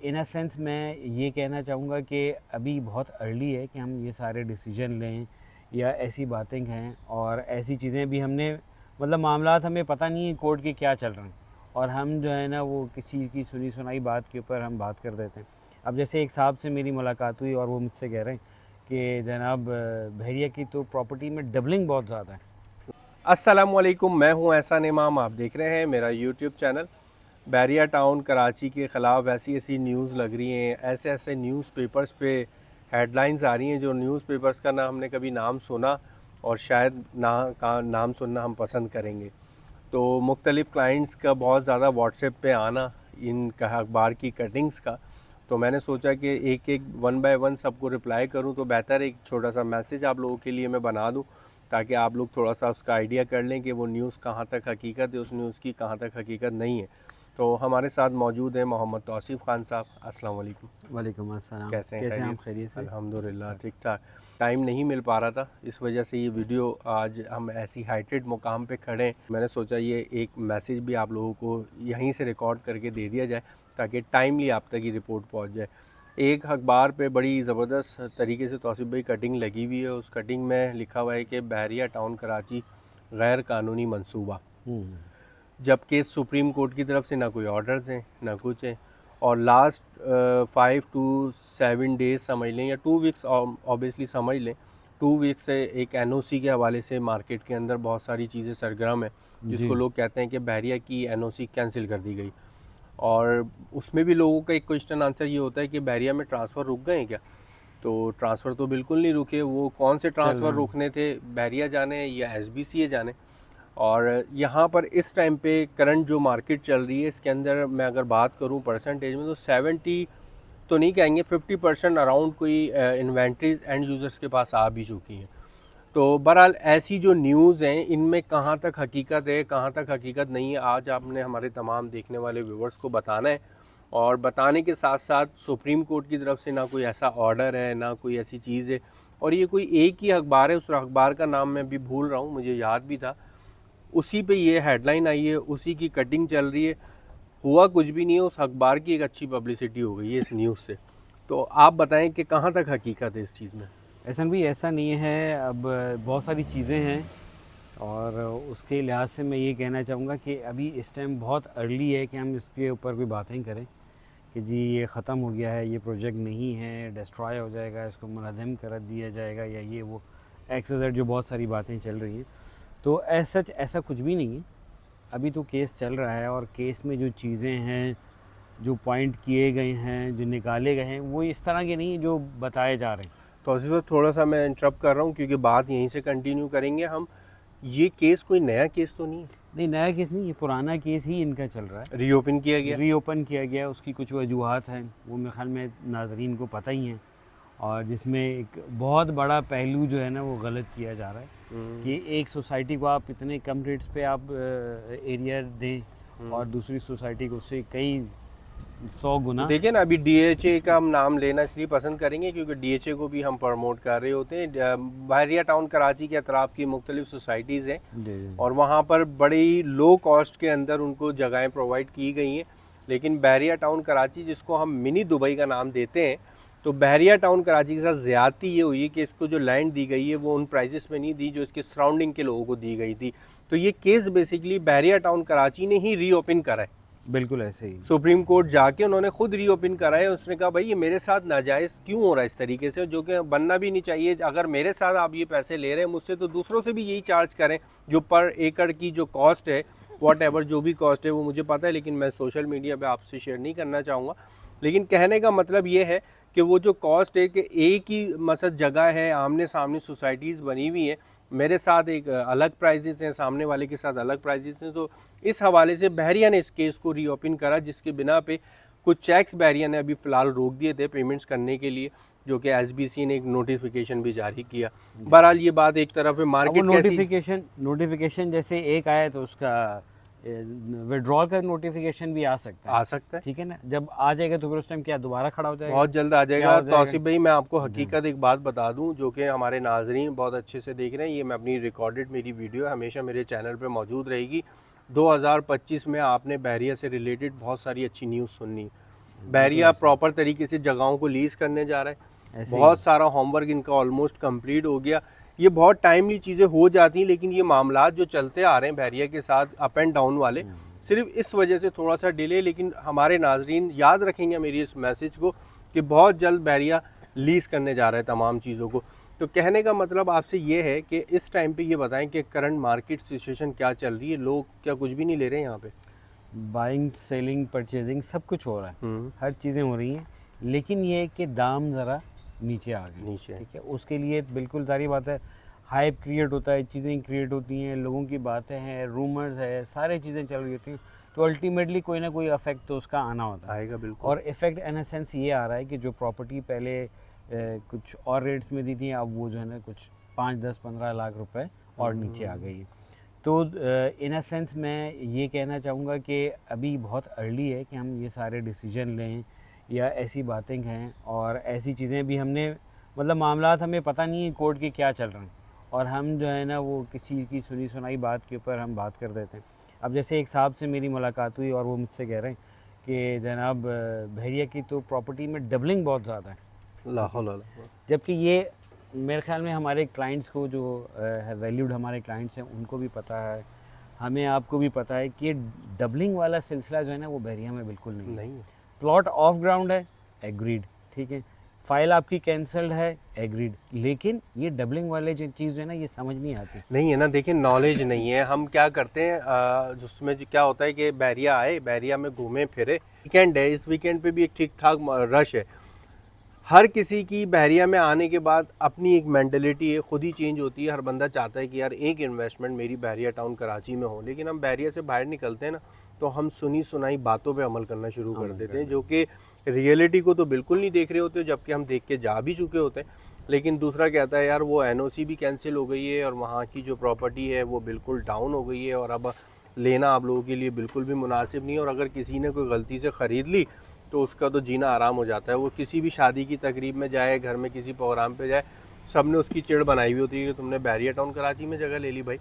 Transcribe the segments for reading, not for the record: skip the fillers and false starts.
In a sense मैं ये कहना चाहूँगा कि अभी बहुत अर्ली है कि हम ये सारे डिसीजन लें या ऐसी बातें कहें, और ऐसी चीज़ें भी हमने मतलब मामलात हमें पता नहीं है कोर्ट के क्या चल रहे हैं, और हम जो है ना वो किसी की सुनी सुनाई बात के ऊपर हम बात कर देते हैं। अब जैसे एक साहब से मेरी मुलाकात हुई और वो मुझसे कह रहे हैं कि जनाब बहरिया की तो प्रॉपर्टी में डबलिंग बहुत ज़्यादा है। अस्सलामुअलैकुम, मैं हूं एहसान इमाम। आप देख रहे हैं मेरा यूट्यूब चैनल। बहरिया टाउन कराची के ख़िलाफ़ ऐसी ऐसी न्यूज़ लग रही हैं, ऐसे ऐसे न्यूज़पेपर्स पे हेडलाइंस आ रही हैं जो न्यूज़पेपर्स का ना हमने कभी नाम सुना और शायद ना का नाम सुनना हम पसंद करेंगे। तो मुख्तलिफ़ क्लाइंट्स का बहुत ज़्यादा व्हाट्सएप पे आना इन अखबार की कटिंग्स का, तो मैंने सोचा कि एक एक वन बाय वन सबको रिप्लाई करूं तो बेहतर एक छोटा सा मैसेज आप लोगों के लिए मैं बना दूं, ताकि आप लोग थोड़ा सा उसका आइडिया कर लें कि वो न्यूज़ कहाँ तक हकीकत है, उस न्यूज़ की कहाँ तक हकीकत नहीं है। तो हमारे साथ मौजूद हैं मोहम्मद तौसीफ़ खान साहब। अस्सलाम वालेकुम। वालेकुम अस्सलाम। कैसे हैं? कैसे हैं आप? खैरियत? खैरियत से? अल्हम्दुलिल्लाह ठीक ठाक। टाइम नहीं मिल पा रहा था, इस वजह से ये वीडियो आज हम ऐसी हाइटेड मुकाम पे खड़े हैं, मैंने सोचा ये एक मैसेज भी आप लोगों को यहीं से रिकॉर्ड करके दे दिया जाए ताकि टाइमली आप तक ये रिपोर्ट पहुंच जाए। एक अखबार पे बड़ी ज़बरदस्त तरीके से तौसीफ़ भाई कटिंग लगी हुई है। उस कटिंग में लिखा हुआ है कि बहरिया टाउन कराची गैर कानूनी मंसूबा, जबकि सुप्रीम कोर्ट की तरफ से ना कोई ऑर्डर्स हैं ना कुछ हैं। और लास्ट 5 to 7 डेज़ समझ लें या 2 वीक्स ऑब्वियसली समझ लें, 2 वीक्स से एक एनओसी के हवाले से मार्केट के अंदर बहुत सारी चीज़ें सरगर्म है, जी। जिसको लोग कहते हैं कि बहरिया की एनओसी कैंसिल कर दी गई। और उसमें भी लोगों का एक क्वेश्चन आंसर ये होता है कि बहरिया में ट्रांसफ़र रुक गए हैं क्या? तो ट्रांसफ़र तो बिल्कुल नहीं रुके। वो कौन से चल ट्रांसफ़र रहा है। रुकने थे, बहरिया जाने या एसबीसीए जाने? और यहाँ पर इस टाइम पे करंट जो मार्केट चल रही है इसके अंदर मैं अगर बात करूँ परसेंटेज में, तो 70 तो नहीं कहेंगे, 50% अराउंड कोई इन्वेंट्रीज एंड यूज़र्स के पास आ भी चुकी हैं। तो बहरहाल ऐसी जो न्यूज़ हैं इनमें कहाँ तक हकीकत है कहाँ तक हकीकत नहीं है, आज आपने हमारे तमाम देखने वाले व्यूवर्स को बताना है। और बताने के साथ साथ सुप्रीम कोर्ट की तरफ से ना कोई ऐसा ऑर्डर है ना कोई ऐसी चीज़ है, और ये कोई एक ही अखबार है, उस अखबार का नाम मैं भी भूल रहा हूँ, मुझे याद भी था, उसी पे ये हेडलाइन आई है, उसी की कटिंग चल रही है। हुआ कुछ भी नहीं है, उस अखबार की एक अच्छी पब्लिसिटी हो गई है इस न्यूज़ से। तो आप बताएं कि कहाँ तक हकीकत है इस चीज़ में। एहसन भी ऐसा नहीं है। अब बहुत सारी चीज़ें हैं, और उसके लिहाज से मैं ये कहना चाहूँगा कि अभी इस टाइम बहुत अर्ली है कि हम इसके ऊपर कोई बातें करें कि जी ये ख़त्म हो गया है, ये प्रोजेक्ट नहीं है, डिस्ट्रॉय हो जाएगा, इसको मुनहदम कर दिया जाएगा, या ये वो एक्स वाई जेड जो बहुत सारी बातें चल रही हैं। तो ऐसा कुछ भी नहीं है। अभी तो केस चल रहा है, और केस में जो चीज़ें हैं, जो पॉइंट किए गए हैं, जो निकाले गए हैं, वो इस तरह के नहीं हैं जो बताए जा रहे हैं। तो इस वक्त थोड़ा सा मैं इंटरप्ट कर रहा हूँ क्योंकि बात यहीं से कंटिन्यू करेंगे हम। ये केस कोई नया केस तो नहीं है? नहीं, नया केस नहीं, ये पुराना केस ही इनका चल रहा है। रीओपन किया गया? रीओपन किया गया, उसकी कुछ वजूहात हैं, वो मेरे ख्याल में नाज़रीन को पता ही हैं, और जिसमें एक बहुत बड़ा पहलू जो है ना वो गलत किया जा रहा है कि एक सोसाइटी को आप इतने कम रेट्स पे आप एरिया दें, और दूसरी सोसाइटी को उससे कई 100 तो गुना। देखिए ना, अभी डीएचए का हम नाम लेना इसलिए पसंद करेंगे क्योंकि डीएचए को भी हम प्रमोट कर रहे होते हैं। बहरिया टाउन कराची के अतराफ़ की मुख्तलिफ सोसाइटीज़ हैं और वहाँ पर बड़ी लो कॉस्ट के अंदर उनको जगहें प्रोवाइड की गई हैं। लेकिन बहरिया टाउन कराची, जिसको हम मिनी दुबई का नाम देते हैं, तो बहरिया टाउन कराची के साथ ज़्यादती ये हुई है कि इसको जो लैंड दी गई है वो उन प्राइजेस में नहीं दी जो इसके सराउंडिंग के लोगों को दी गई थी। तो ये केस बेसिकली बहरिया टाउन कराची ने ही रीओपन करा है। बिल्कुल ऐसे ही। सुप्रीम कोर्ट जाके उन्होंने खुद रीओपन करा है। उसने कहा भाई ये मेरे साथ नाजायज़ क्यों हो रहा है इस तरीके से, जो कि बनना भी नहीं चाहिए। अगर मेरे साथ आप ये पैसे ले रहे हैं मुझसे, तो दूसरों से भी यही चार्ज करें। जो पर एकड़ की जो कॉस्ट है, वॉट एवर जो भी कॉस्ट है वो मुझे पता है, लेकिन मैं सोशल मीडिया पे आपसे शेयर नहीं करना चाहूँगा। लेकिन कहने का मतलब ये है कि वो जो कॉस्ट है कि एक ही मसद जगह है, आमने सामने सोसाइटीज़ बनी हुई हैं, मेरे साथ एक अलग प्राइजेस हैं, सामने वाले के साथ अलग प्राइजेस हैं। तो इस हवाले से बहरिया ने इस केस को रीओपन करा, जिसके बिना पे कुछ चेक्स बहरिया ने अभी फ़िलहाल रोक दिए थे पेमेंट्स करने के लिए, जो कि एसबीसी ने एक नोटिफिकेशन भी जारी किया। बहरहाल ये बात एक तरफ है, अब वो मार्केट कैसी। नोटिफिकेशन जैसे एक आया तो उसका विड्रॉल का नोटिफिकेशन भी आ सकता है। आ सकता है, ठीक है ना, जब आ जाएगा तो फिर उस टाइम क्या दोबारा खड़ा हो जाएगा? बहुत जल्द आ क्या जाएगा। हो जाएगा? तौसीफ भाई, मैं आपको हकीकत एक बात बता दूं जो कि हमारे नाजरीन बहुत अच्छे से देख रहे हैं। ये मैं अपनी रिकॉर्डेड मेरी वीडियो हमेशा मेरे चैनल पे मौजूद रहेगी। 2025 में आपने बहरिया से रिलेटेड बहुत सारी अच्छी न्यूज़ सुननी। बहरिया प्रॉपर तरीके से जगहों को लीज करने जा रहा है। ऐसे ही। बहुत सारा होमवर्क इनका ऑलमोस्ट कंप्लीट हो गया। ये बहुत टाइमली चीज़ें हो जाती हैं, लेकिन ये मामलात जो चलते आ रहे हैं बहरिया के साथ अप एंड डाउन वाले, सिर्फ इस वजह से थोड़ा सा डिले। लेकिन हमारे नाजरीन याद रखेंगे मेरी इस मैसेज को कि बहुत जल्द बहरिया लीज करने जा रहा है तमाम चीज़ों को। तो कहने का मतलब आपसे ये है कि इस टाइम पे ये बताएं कि करंट मार्केट सिचुएशन क्या चल रही है, लोग क्या कुछ भी नहीं ले रहे हैं यहाँ पे? बाइंग, सेलिंग, परचेजिंग सब कुछ हो रहा है, हर चीज़ें हो रही हैं, लेकिन ये है कि दाम ज़रा नीचे आ गए। नीचे। ठीक है, उसके लिए बिल्कुल सारी बात है, हाइप क्रिएट होता है, चीज़ें क्रिएट होती हैं, लोगों की बातें हैं, रूमर्स है, सारी चीज़ें चल रही होती हैं, तो अल्टीमेटली कोई ना कोई इफेक्ट तो उसका आना होता है। आएगा बिल्कुल। और इफेक्ट इन अ सेंस ये आ रहा है कि जो प्रॉपर्टी पहले कुछ और रेट्स में दी थी, अब वो जो है ना कुछ 5, 10, 15 लाख रुपए और नीचे आ गई है। तो इन अ सेंस मैं ये कहना चाहूँगा कि अभी बहुत अर्ली है कि हम ये सारे डिसीजन लें या ऐसी बातें कहें, और ऐसी चीज़ें भी हमने मतलब मामलात हमें पता नहीं है कोर्ट के क्या चल रहे हैं, और हम जो है ना वो किसी की सुनी सुनाई बात के ऊपर हम बात कर देते हैं। अब जैसे एक साहब से मेरी मुलाकात हुई और वो मुझसे कह रहे हैं कि जनाब बहरिया की तो प्रॉपर्टी में डबलिंग बहुत ज़्यादा है, जबकि ये मेरे ख्याल में हमारे क्लाइंट्स को जो है वैल्यूड हमारे क्लाइंट्स हैं उनको भी पता है, हमें आपको भी पता है कि ये डबलिंग वाला सिलसिला जो है ना वो बहरिया में बिल्कुल नहीं है। प्लॉट ऑफ ग्राउंड है, एग्रीड, ठीक है, फाइल आपकी कैंसल्ड है, एग्रीड, लेकिन ये डबलिंग वाले जो चीज़ है ना ये समझ नहीं आती। नहीं है ना, देखिए नॉलेज नहीं है। हम क्या करते हैं जिसमें जो क्या होता है कि बहरिया आए, बहरिया में घूमे फिरे, वीकेंड है, इस वीकेंड पे भी एक ठीक ठाक रश है। हर किसी की बहरिया में आने के बाद अपनी एक मेंटलिटी है, खुद ही चेंज होती है। हर बंदा चाहता है कि यार एक इन्वेस्टमेंट मेरी बहरिया टाउन कराची में हो, लेकिन हम बहरिया से बाहर निकलते हैं ना तो हम सुनी सुनाई बातों पे अमल करना शुरू कर देते हैं, जो कि रियलिटी को तो बिल्कुल नहीं देख रहे होते, जबकि हम देख के जा भी चुके होते हैं। लेकिन दूसरा कहता है यार वो एनओसी भी कैंसिल हो गई है और वहाँ की जो प्रॉपर्टी है वो बिल्कुल डाउन हो गई है और अब लेना आप लोगों के लिए बिल्कुल भी मुनासिब नहीं है, और अगर किसी ने कोई गलती से ख़रीद ली तो उसका तो जीना आराम हो जाता है। वो किसी भी शादी की तकरीब में जाए, घर में किसी प्रोग्राम पे जाए, सब ने उसकी चिड़ बनाई हुई होती है कि तुमने बहरिया टाउन कराची में जगह ले ली भाई।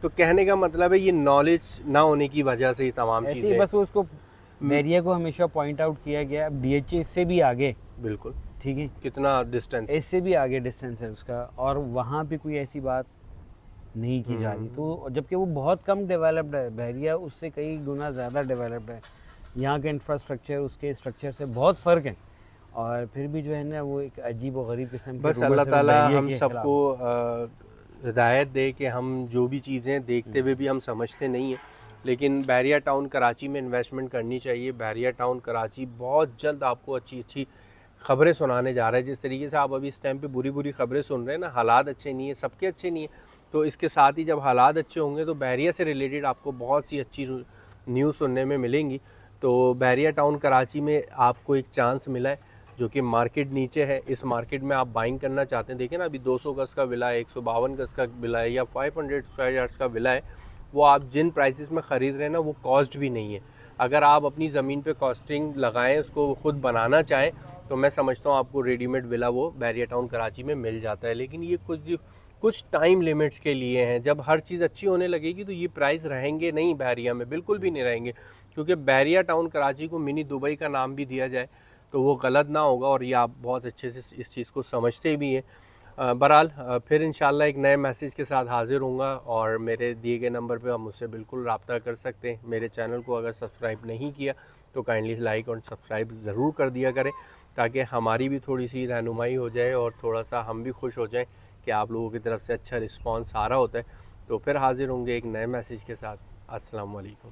तो कहने का मतलब है ये नॉलेज ना होने की वजह से ही तमाम ऐसे ही चीज़ें। बस उसको बहरिया को हमेशा पॉइंट आउट किया गया। अब डीएचए इससे भी आगे, बिल्कुल, ठीक है, कितना डिस्टेंस, इससे भी आगे डिस्टेंस है उसका, और वहाँ पे कोई ऐसी बात नहीं की जा रही। तो जबकि वो बहुत कम डेवलप्ड है, बहरिया उससे कई गुना ज़्यादा डेवलप्ड है। यहाँ के इंफ्रास्ट्रक्चर उसके स्ट्रक्चर से बहुत फ़र्क है, और फिर भी जो है ना वो एक अजीब और गरीब किस्म बस अल्लाह ताला हम सबको हिदायत दे कि हम जो भी चीज़ें देखते हुए भी हम समझते नहीं हैं, लेकिन बहरिया टाउन कराची में इन्वेस्टमेंट करनी चाहिए। बहरिया टाउन कराची बहुत जल्द आपको अच्छी अच्छी ख़बरें सुनाने जा रहा है। जिस तरीके से आप अभी इस टाइम पे बुरी बुरी ख़बरें सुन रहे हैं ना, हालात अच्छे नहीं है, सबके अच्छे नहीं है, तो इसके साथ ही जब हालात अच्छे होंगे तो बहरिया से रिलेटेड आपको बहुत सी अच्छी न्यूज़ सुनने में मिलेंगी। तो बहरिया टाउन कराची में आपको एक चांस मिला है, जो कि मार्केट नीचे है। इस मार्केट में आप बाइंग करना चाहते हैं, देखिए ना अभी 200 गज़ का विला है, 152 गज़ का विला है, या 500 स्क्वायर यार्ड्स का विला है, वो आप जिन प्राइसेस में ख़रीद रहे हैं ना वो कॉस्ट भी नहीं है। अगर आप अपनी ज़मीन पे कॉस्टिंग लगाएं, उसको ख़ुद बनाना चाहें, तो मैं समझता हूँ आपको रेडीमेड विला वो बहरिया टाउन कराची में मिल जाता है। लेकिन ये कुछ टाइम लिमिट्स के लिए हैं। जब हर चीज़ अच्छी होने लगेगी तो ये प्राइस रहेंगे नहीं बहरिया में, बिल्कुल भी नहीं रहेंगे, क्योंकि बहरिया टाउन कराची को मिनी दुबई का नाम भी दिया जाए तो वो गलत ना होगा, और ये आप बहुत अच्छे से इस चीज़ को समझते भी हैं। बहरहाल फिर इंशाल्लाह एक नए मैसेज के साथ हाज़िर होऊंगा, और मेरे दिए गए नंबर पे आप मुझसे बिल्कुल रब्ता कर सकते हैं। मेरे चैनल को अगर सब्सक्राइब नहीं किया तो काइंडली लाइक और सब्सक्राइब ज़रूर कर दिया करें, ताकि हमारी भी थोड़ी सी रहनुमाई हो जाए और थोड़ा सा हम भी खुश हो जाएं कि आप लोगों की तरफ से अच्छा रिस्पॉन्स आ रहा होता है। तो फिर हाज़िर होंगे एक नए मैसेज के साथ। अस्सलाम वालेकुम।